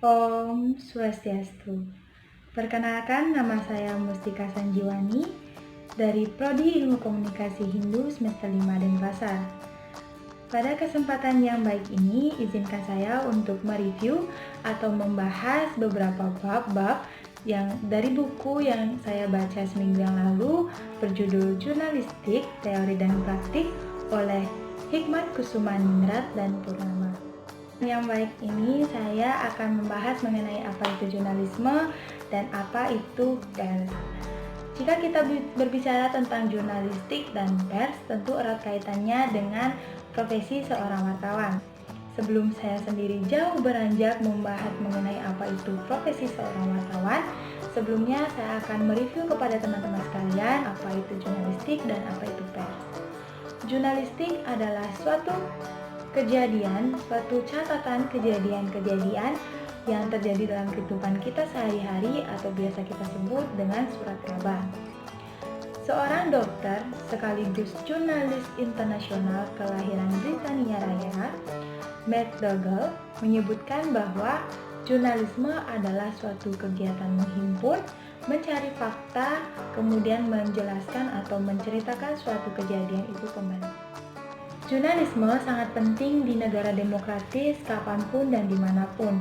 Om Swastiastu. Perkenalkan, nama saya Mustika Sanjiwani dari Prodi Ilmu Komunikasi Hindu semester 5 Denpasar. Pada kesempatan yang baik ini, izinkan saya untuk mereview atau membahas beberapa bab-bab yang dari buku yang saya baca seminggu yang lalu berjudul Jurnalistik, Teori dan Praktik oleh Hikmat Kusumaningrat dan Purnama. Yang baik ini saya akan membahas mengenai apa itu jurnalisme dan apa itu pers. Jika kita berbicara tentang jurnalistik dan pers, tentu erat kaitannya dengan profesi seorang wartawan. Sebelum saya sendiri jauh beranjak membahas mengenai apa itu profesi seorang wartawan, sebelumnya saya akan mereview kepada teman-teman sekalian apa itu jurnalistik dan apa itu pers. Jurnalistik adalah suatu catatan kejadian-kejadian yang terjadi dalam kehidupan kita sehari-hari atau biasa kita sebut dengan surat kabar. Seorang dokter sekaligus jurnalis internasional kelahiran Britania Raya, McDougall, menyebutkan bahwa jurnalisme adalah suatu kegiatan menghimpun, mencari fakta, kemudian menjelaskan atau menceritakan suatu kejadian itu kembali. Jurnalisme sangat penting di negara demokratis kapanpun dan dimanapun.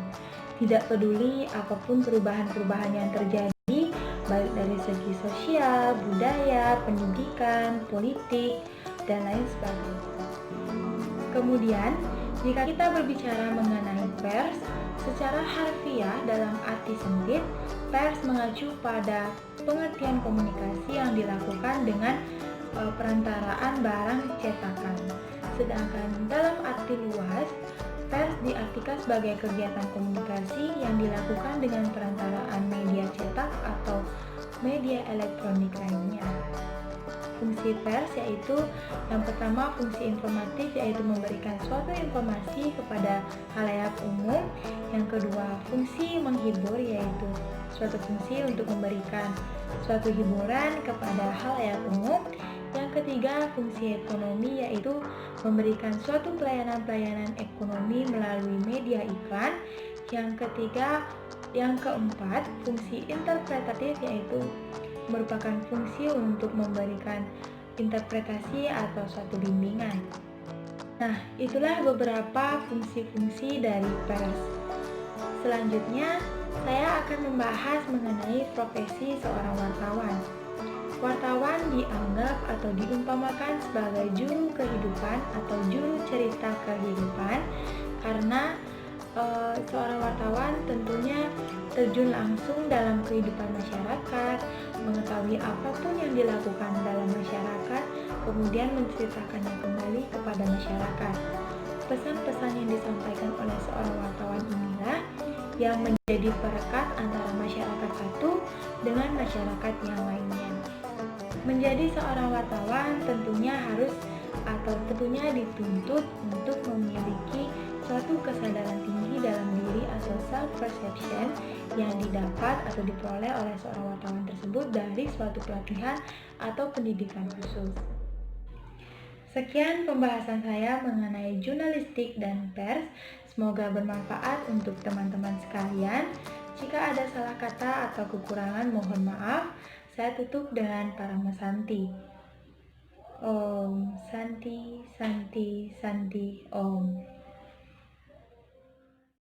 Tidak peduli apapun perubahan-perubahan yang terjadi, baik dari segi sosial, budaya, pendidikan, politik, dan lain sebagainya. Kemudian, jika kita berbicara mengenai pers, secara harfiah dalam arti sempit, pers mengacu pada pengertian komunikasi yang dilakukan dengan perantaraan barang cetakan. Sedangkan dalam arti luas, pers diartikan sebagai kegiatan komunikasi yang dilakukan dengan perantaraan media cetak atau media elektronik lainnya. Fungsi pers yaitu yang pertama fungsi informatif, yaitu memberikan suatu informasi kepada khalayak umum. Yang kedua fungsi menghibur, yaitu suatu fungsi untuk memberikan suatu hiburan kepada khalayak umum. Yang ketiga fungsi ekonomi, yaitu memberikan suatu pelayanan-pelayanan ekonomi melalui media iklan. Yang keempat fungsi interpretatif, yaitu merupakan fungsi untuk memberikan interpretasi atau suatu bimbingan. Nah, itulah beberapa fungsi-fungsi dari pers. Selanjutnya, saya akan membahas mengenai profesi seorang wartawan. Wartawan dianggap atau diumpamakan sebagai juru kehidupan atau juru cerita kehidupan karena seorang wartawan tentunya terjun langsung dalam kehidupan masyarakat, mengetahui apapun yang dilakukan dalam masyarakat, kemudian menceritakannya kembali kepada masyarakat. Pesan-pesan yang disampaikan oleh seorang wartawan inilah yang menjadi perekat antara masyarakat satu dengan masyarakat yang lainnya. Menjadi seorang wartawan tentunya dituntut untuk memiliki suatu kesadaran tinggi dalam diri atau self-perception yang didapat atau diperoleh oleh seorang wartawan tersebut dari suatu pelatihan atau pendidikan khusus. Sekian pembahasan saya mengenai jurnalistik dan pers. Semoga bermanfaat untuk teman-teman sekalian. Jika ada salah kata atau kekurangan, mohon maaf. Saya tutup dengan Parama Santi. Om Santi Santi Santi Om.